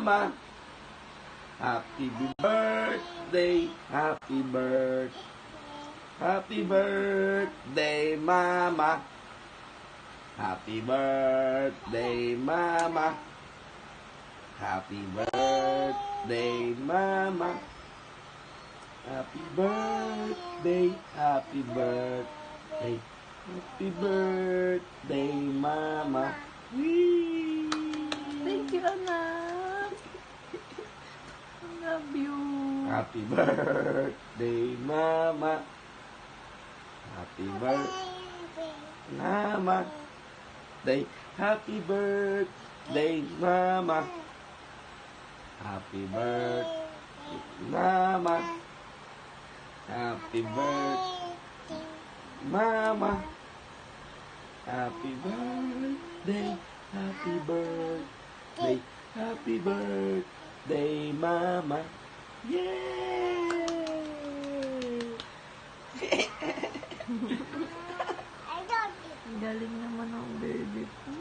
mama. Happy birthday, happy birthday. Happy birthday, mama. Happy birthday, mama. Happy birthday, mama. Happy birthday, happy birthday. Happy birthday, mama. Whee! Thank you, anak. I love you. Happy birthday, mama. Happy birthday, mama. Happy birthday, mama. Happy birthday, mama. Happy birthday, mama. Happy birthday, happy birthday, happy birthday, mama. Yay! Galing naman ang baby ko.